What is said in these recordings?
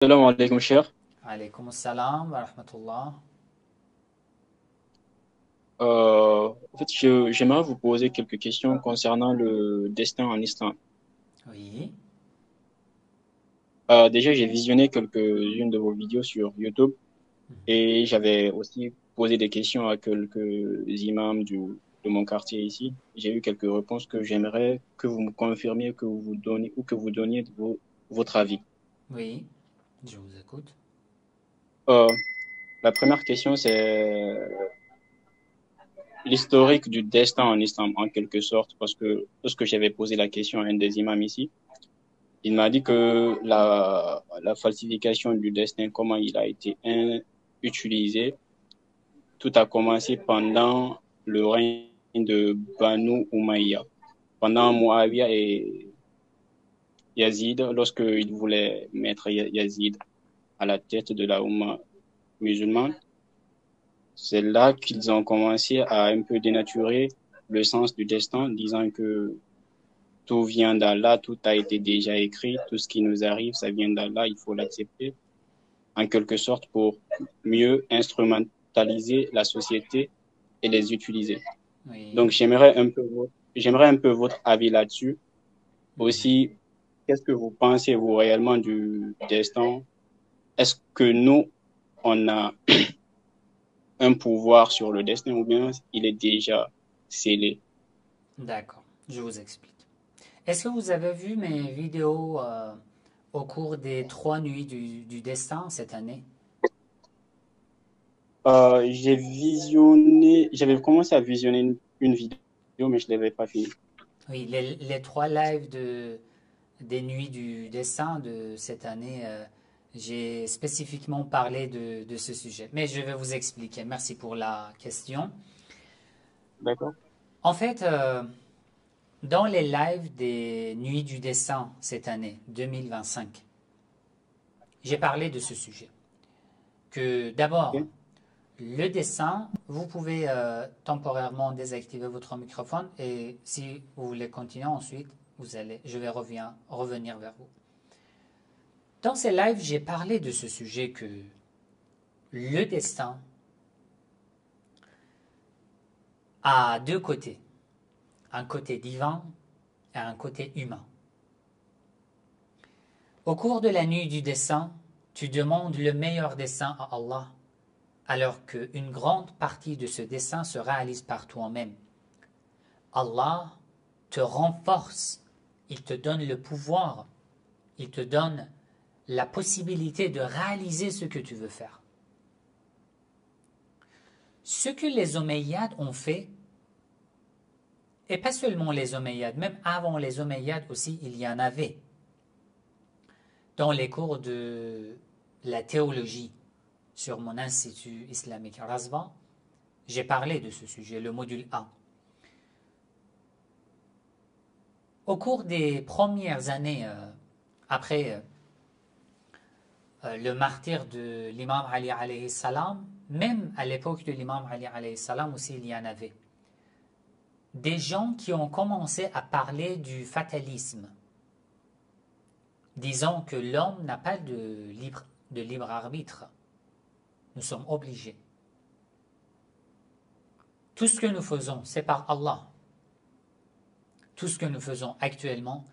Salam alaikum, cher. Alaykoum salam wa rahmatullah. En fait, j'aimerais vous poser quelques questions concernant le destin en islam. Oui, Déjà, j'ai visionné quelques-unes de vos vidéos sur YouTube et j'avais aussi posé des questions à quelques imams de mon quartier ici. J'ai eu quelques réponses que j'aimerais que vous me confirmiez, que vous donniez ou que vous donniez votre avis. oui, je vous écoute. Euh, la première question, c'est l'historique du destin en islam, en quelque sorte, parce que lorsque j'avais posé la question à un des imams ici, il m'a dit que la falsification du destin, comment il a été utilisé, tout a commencé pendant le règne de Banu Umayya, pendant Muawiyah et Yazid, lorsqu'ils voulaient mettre Yazid à la tête de la Oumma musulmane. C'est là qu'ils ont commencé à un peu dénaturer le sens du destin, disant que tout vient d'Allah, tout a été déjà écrit, tout ce qui nous arrive, ça vient d'Allah, il faut l'accepter. En quelque sorte pour mieux instrumentaliser la société et les utiliser. Oui. Donc, j'aimerais un peu votre avis là-dessus. Mhm. Aussi, qu'est-ce que vous pensez, vous, réellement du destin? Est-ce que nous, on a un pouvoir sur le destin ou bien il est déjà scellé? D'accord, je vous explique. Est-ce que vous avez vu mes vidéos au cours des 3 nuits du destin cette année? J'avais commencé à visionner une vidéo, mais je ne l'avais pas fini. Oui, les 3 lives des nuits du destin de cette année, j'ai spécifiquement parlé de ce sujet. Mais je vais vous expliquer. Merci pour la question. D'accord? En fait, dans les lives des Nuits du Dessin cette année, 2025, j'ai parlé de ce sujet. Que d'abord, Ok. le dessin, vous pouvez temporairement désactiver votre microphone et si vous voulez continuer ensuite, je vais revenir vers vous. Dans ces lives, j'ai parlé de ce sujet que le destin a deux côtés, un côté divin et un côté humain. Au cours de la nuit du dessin, tu demandes le meilleur dessin à Allah alors qu'une grande partie de ce dessin se réalise par toi-même. Allah te renforce, il te donne le pouvoir, il te donne la possibilité de réaliser ce que tu veux faire. Ce que les Omeyyades ont fait, et pas seulement les Omeyyades, même avant les Omeyyades aussi, il y en avait. Dans les cours de la théologie sur mon institut islamique Razva, j'ai parlé de ce sujet, le module 1. Au cours des premières années après le martyr de l'imam Ali alayhi salam, même à l'époque de l'imam Ali alayhi salam aussi il y en avait, des gens qui ont commencé à parler du fatalisme, disant que l'homme n'a pas de libre arbitre. Nous sommes obligés. Tout ce que nous faisons, c'est par Allah. Tout ce que nous faisons actuellement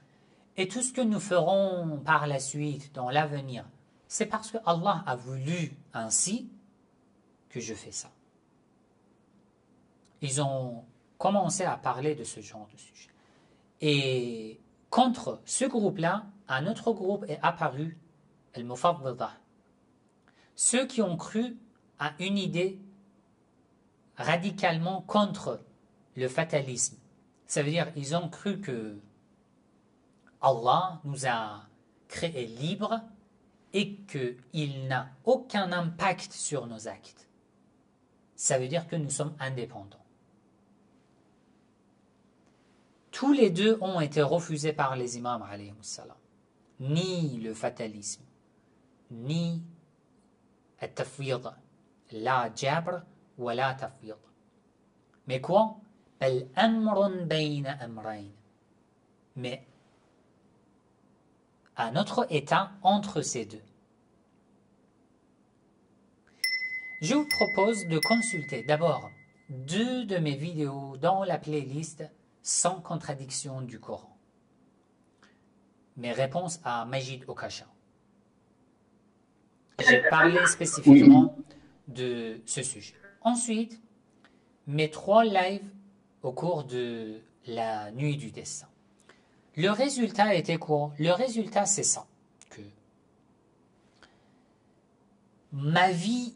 et tout ce que nous ferons par la suite, dans l'avenir, c'est parce que Allah a voulu ainsi que je fais ça. Ils ont commencé à parler de ce genre de sujet. Et contre ce groupe-là, un autre groupe est apparu, Al-Mufaddada. Ceux qui ont cru à une idée radicalement contre le fatalisme. Ça veut dire ils ont cru que Allah nous a créés libres et qu'il n'a aucun impact sur nos actes. Ça veut dire que nous sommes indépendants. Tous les deux ont été refusés par les imams alayhi salam. Ni le fatalisme, ni le tafwid, la jabr ou la tafwid. Mais quoi? بل أمر بين أمرين. Mais un autre état entre ces deux. Je vous propose de consulter d'abord 2 de mes vidéos dans la playlist sans contradiction du Coran. Mes réponses à Majid Okasha. J'ai parlé spécifiquement de ce sujet. Ensuite, mes 3 lives au cours de la nuit du destin. Le résultat était quoi? Le résultat, c'est ça, que ma vie,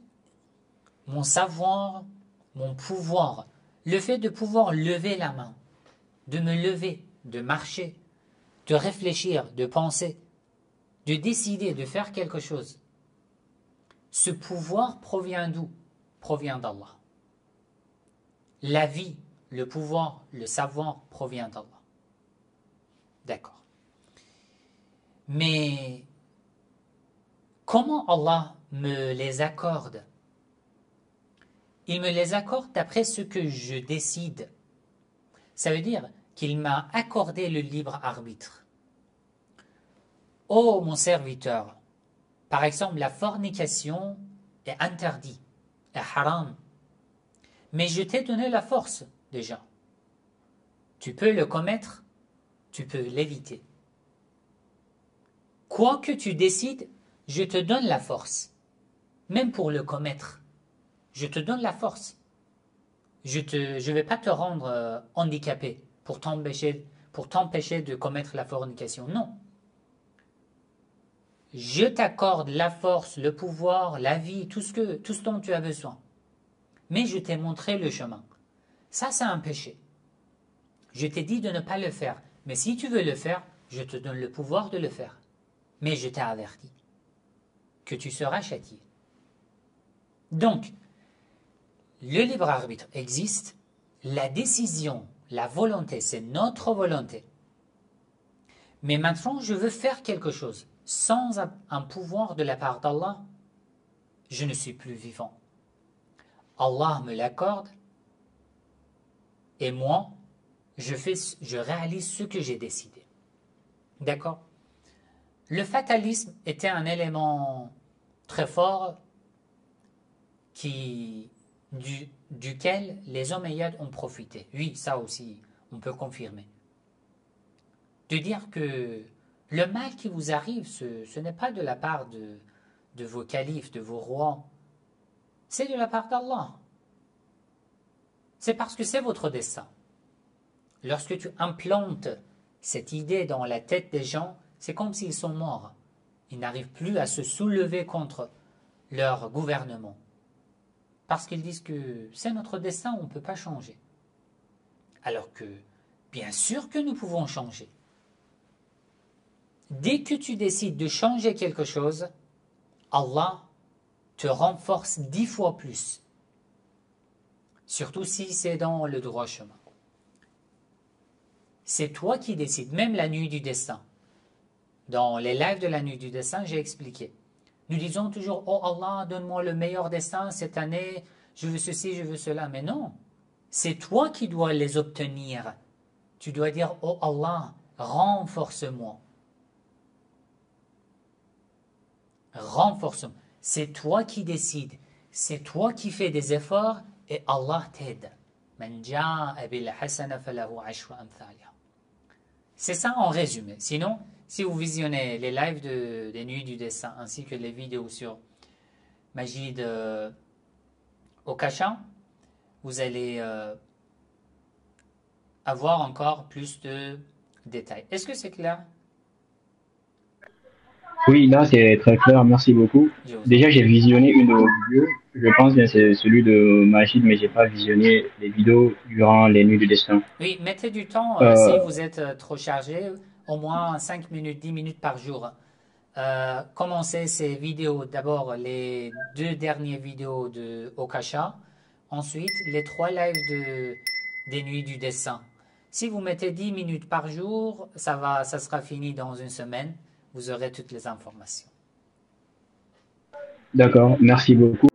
mon savoir, mon pouvoir, le fait de pouvoir lever la main, de me lever, de marcher, de réfléchir, de penser, de décider, de faire quelque chose, ce pouvoir provient d'où? Provient d'Allah. La vie, le pouvoir, le savoir provient d'Allah. D'accord. Mais comment Allah me les accorde? Il me les accorde d'après ce que je décide. Ça veut dire qu'il m'a accordé le libre arbitre. Oh mon serviteur, par exemple, la fornication est interdite, est haram. Mais je t'ai donné la force déjà. Tu peux le commettre, tu peux l'éviter. Quoi que tu décides, je te donne la force. Même pour le commettre, je te donne la force. Je ne vais pas te rendre handicapé pour t'empêcher de commettre la fornication. Non. Je t'accorde la force, le pouvoir, la vie, tout ce dont tu as besoin. Mais je t'ai montré le chemin. Ça, c'est un péché. Je t'ai dit de ne pas le faire. Mais si tu veux le faire, je te donne le pouvoir de le faire. Mais je t'ai averti que tu seras châtié. Donc, le libre arbitre existe. La décision, la volonté, c'est notre volonté. Mais maintenant, je veux faire quelque chose. Sans un pouvoir de la part d'Allah, je ne suis plus vivant. Allah me l'accorde et moi, je réalise ce que j'ai décidé. D'accord? Le fatalisme était un élément très fort duquel les Omeyyades ont profité. Oui, ça aussi, on peut confirmer. De dire que le mal qui vous arrive, ce n'est pas de la part de vos califes, de vos rois. C'est de la part d'Allah. C'est parce que c'est votre destin. Lorsque tu implantes cette idée dans la tête des gens, c'est comme s'ils sont morts. Ils n'arrivent plus à se soulever contre leur gouvernement. Parce qu'ils disent que c'est notre destin, on ne peut pas changer. Alors que, bien sûr que nous pouvons changer. Dès que tu décides de changer quelque chose, Allah te renforce 10 fois plus. Surtout si c'est dans le droit chemin. C'est toi qui décides, même la nuit du destin. Dans les lives de la nuit du destin, j'ai expliqué. Nous disons toujours, oh Allah, donne-moi le meilleur destin cette année, je veux ceci, je veux cela. Mais non, c'est toi qui dois les obtenir. Tu dois dire, oh Allah, renforce-moi. Renforce-moi. C'est toi qui décides. C'est toi qui fais des efforts et Allah t'aide. C'est ça en résumé. Sinon, si vous visionnez les lives des Nuits du Destin ainsi que les vidéos sur Majid Okasha, vous allez avoir encore plus de détails. Est-ce que c'est clair? Oui, là, c'est très clair. Merci beaucoup. Déjà, j'ai visionné une de vos vidéos. Je pense que c'est celui de Majid, mais j'ai pas visionné les vidéos durant les nuits du destin. Oui, mettez du temps si Euh, vous êtes trop chargé, au moins 5 minutes, 10 minutes par jour. Commencez ces vidéos, d'abord les 2 dernières vidéos de Okasha, ensuite les 3 lives des Nuits du Dessin. Si vous mettez 10 minutes par jour, ça sera fini dans une semaine. Vous aurez toutes les informations. d'accord. Merci beaucoup.